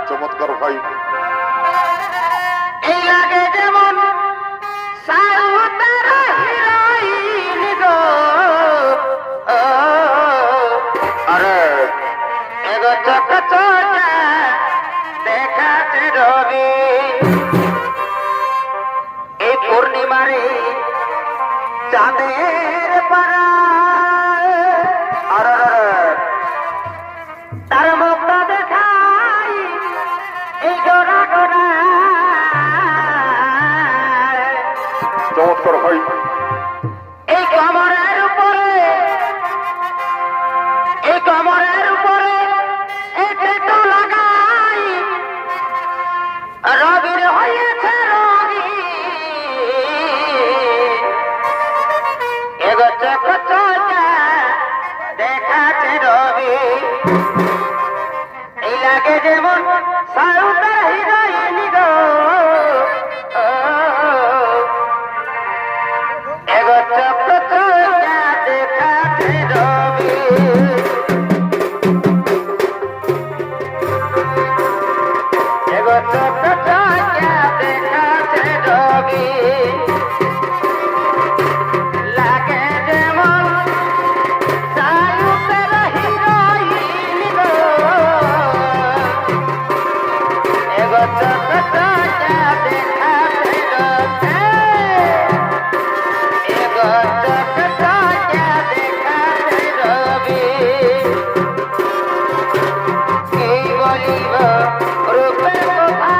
চমৎকার ভাই এই লাগে যেমন সাউতার হিরোইন গো আরে এগো চক চকা দেখাতে রবি এই পূর্ণিমারে চাঁদের পারা তার মুখটা দেখাই এই গোরা গোরা চমৎকার ভাই এই কমরের উপরে এই টেটু লাগাই রবির হয়েছে রবি এগো চোখ চোখা দেখাচ্ছে রবি এই লাগে যেমন সাউতার হিরোইন গো এগো চোখ চোখা দেখাচ্ছে রবি এগো চোখ চোখা দেখাচ্ছে রবি লাগে যেমন সাউতার হিরোইন গো এগো চোখ চোখা দেখাচ্ছে রবি এগো চোখ চোখা দেখাচ্ছে রবি কি বলিব রূপের কথা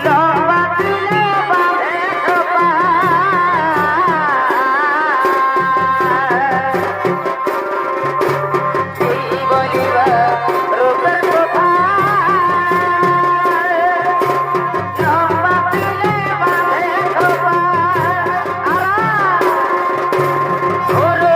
লম্বা চুলে বাঁধে খোপা কি বলিব রূপের কথা লম্বা চুলে বাঁধে খোপা ওরে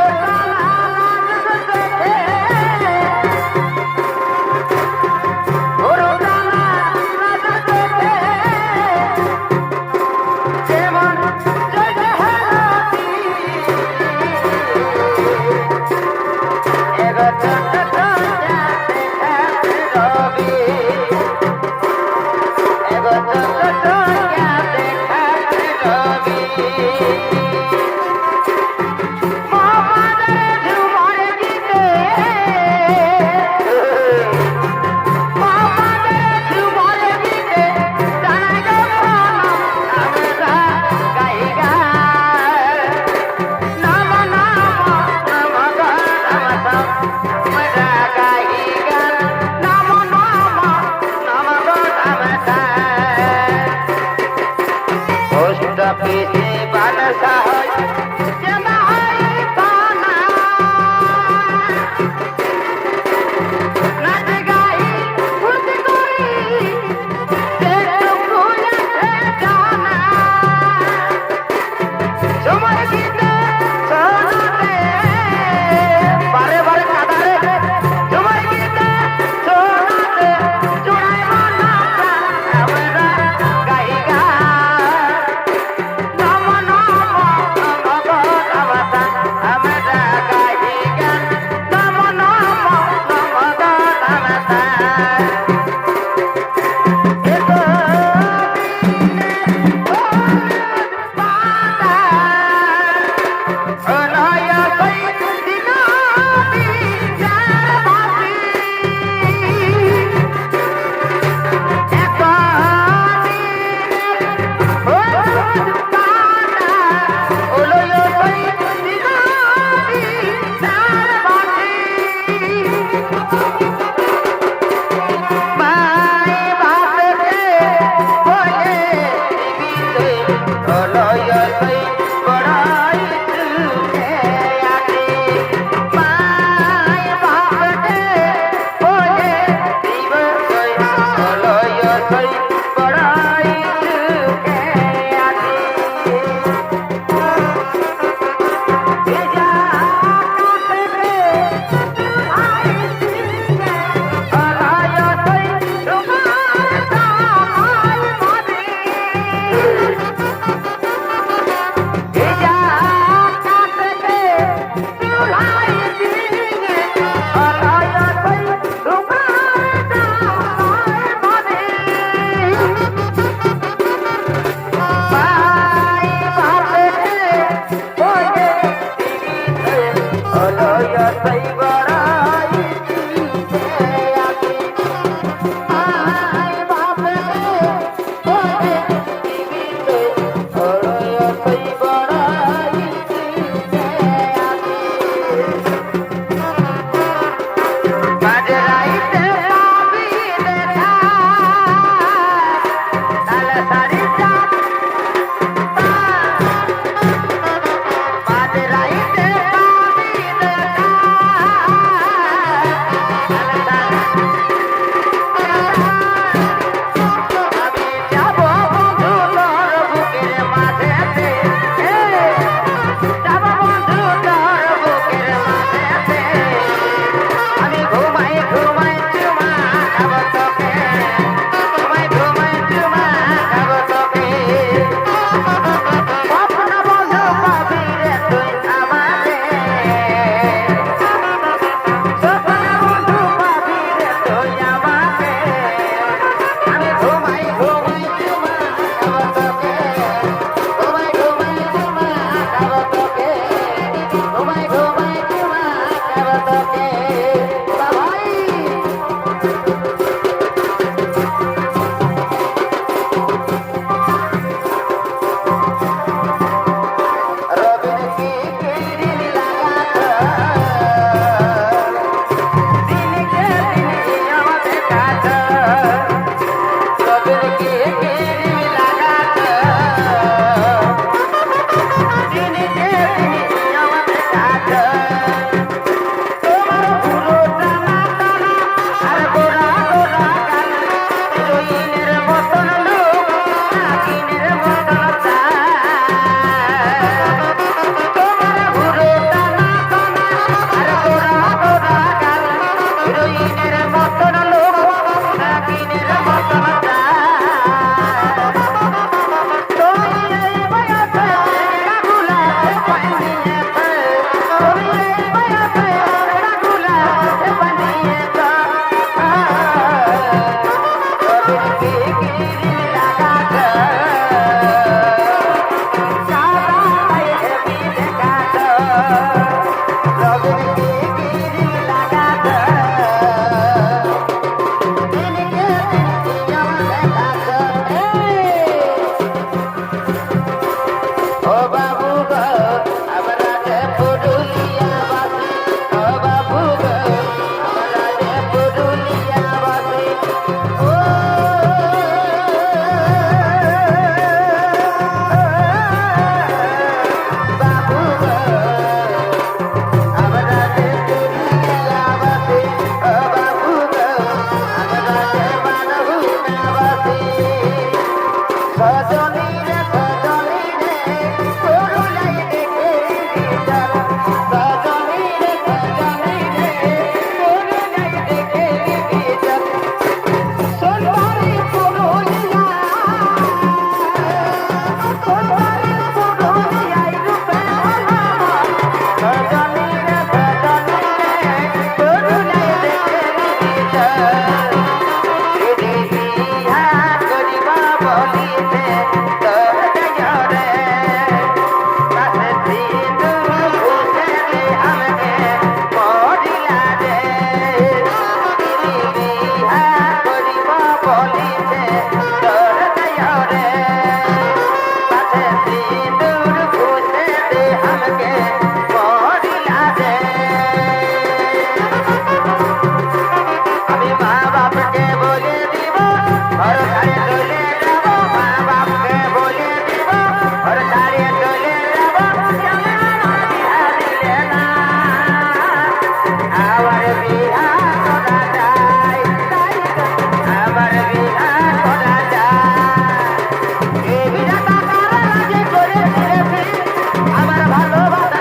আমার ভালোবাসা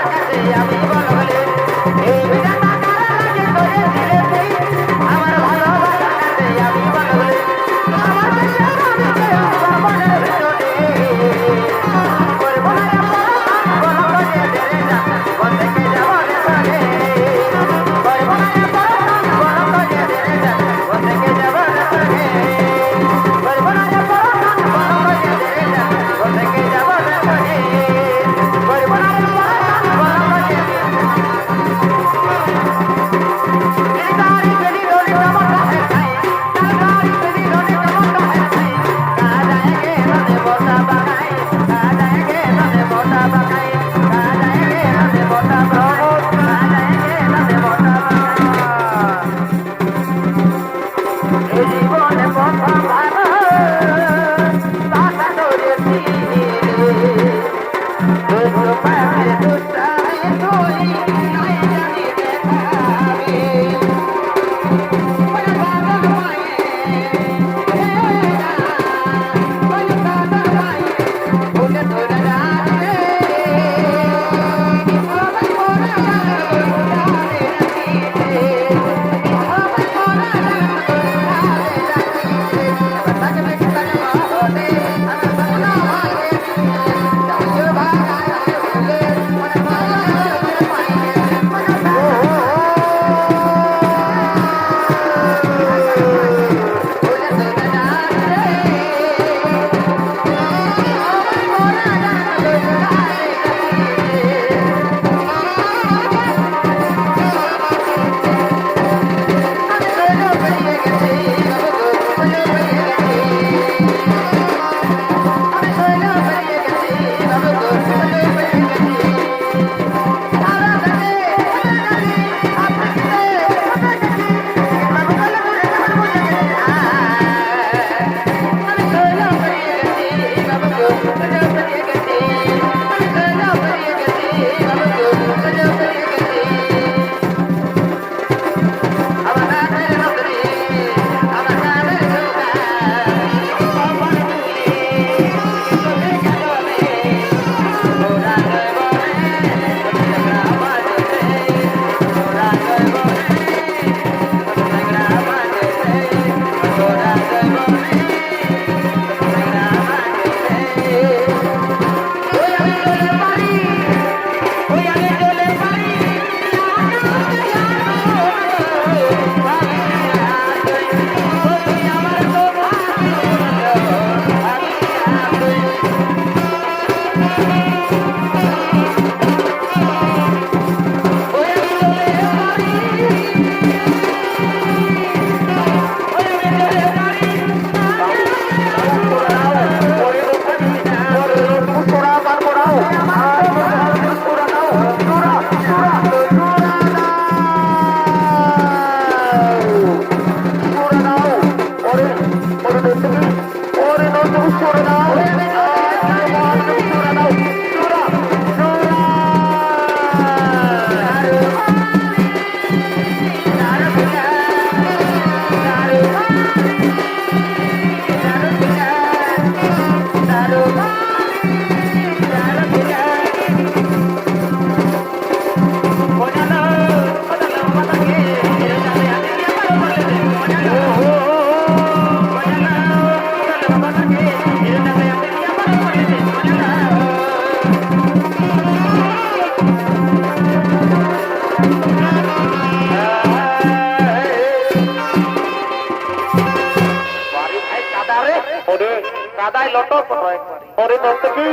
ওরে কাদায় লটক একবারে। ওরে নর্তকী,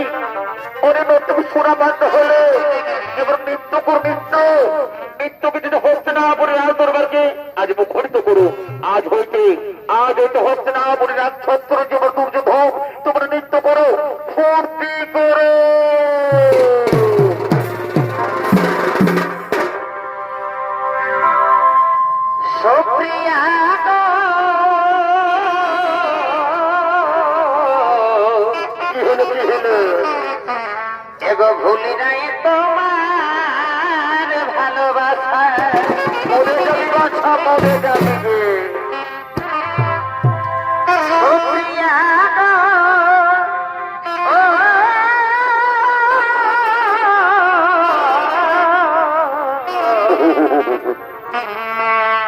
ওরে নর্তকী সুরা বন্ধ হলে এবার নৃত্য কর, নৃত্যকে যদি হস্তে না পড়ে রাজ দরবারকে আজ মুখরিত করো। আজ হইতে হস্তে না পড়ে রাজ ছত্র যেমন সূর্য ভোগ তোমরা নৃত্য করো, ফুর্তি করো। সুপ্রিয়া গো, কি হলো, কি হলো? এগো ভুলি নাই তোমার ভালোবাসা। মরে যাবি বাছা, মরে যাবি গে। সুপ্রিয়া গো, ও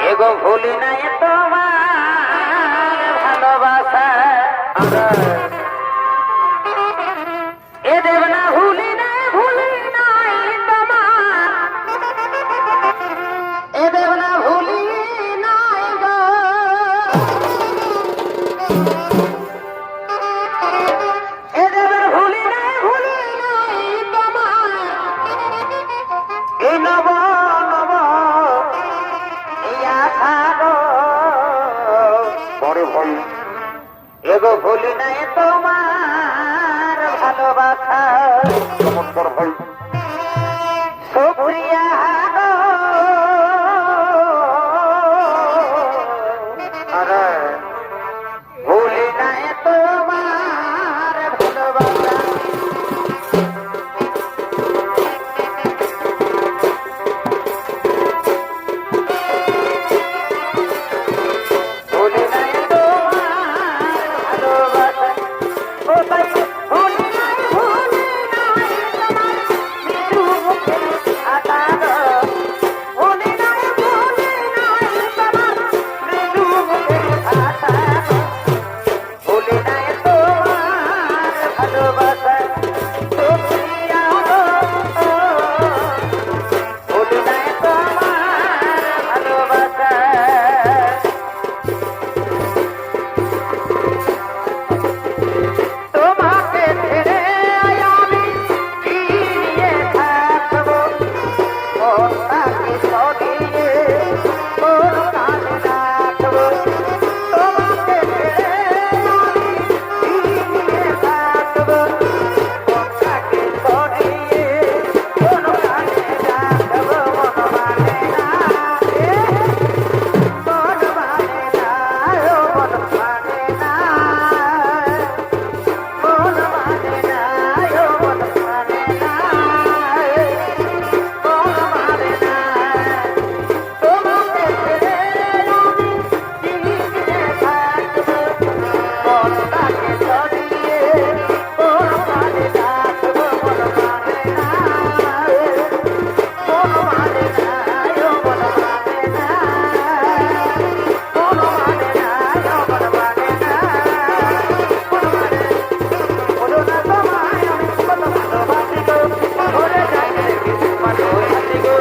এগো ভুলি নাই তোমার ভালোবাসা। এ দেব না ভুলি নাই তোমার, এ দেব না ভুলি নাই গো, এ দেব না ভুলি নাই তোমার। এই নব নব এই আশা গো, পরে ভাই এগো ভুলি নাই তোমার ভালোবাসা। চমৎকার ভাই। সুপ্রিয়া গো, আরে ভুলি নাই তোমার ভালোবাসা। ভুলি নাই তোমার ভালোবাসা। ও তাই ভুলি নাই তোমার মৃদু মুখের আশা গো। ভুলি নাই তোমার মৃদু মুখের আশা গো। ভুলি নাই তোমার ভালোবাসা। সুপ্রিয়া গো, ভুলি নাই তোমার ভালোবাসা। তোমাকে ছেড়ে আমি কি নিয়ে থাকবো, মনটাকে সরিয়ে কোন কাজে রাখবো। তোমাকে ছেড়ে আমি কি নিয়ে থাকবো, মনটাকে সরিয়ে কোন কাজে রাখবো। মন মানে না রে, মন মানে না, ও মন মানে না, মন মানে না, ও মন মানে না, মন মানে না। তোমাকে ছেড়ে আমি কি নিয়ে থাকবো, মনটাকে সরিয়ে কোন কাজে রাখবো। মন মানে না, মন মানে না, ও মন মানে না, মন মানে না, ও মন মানে না, মন মানে বলো না তোমায় আমি কত ভালোবাসি গো, ভরে যায় রে কিছু মানুষ হাসি গো।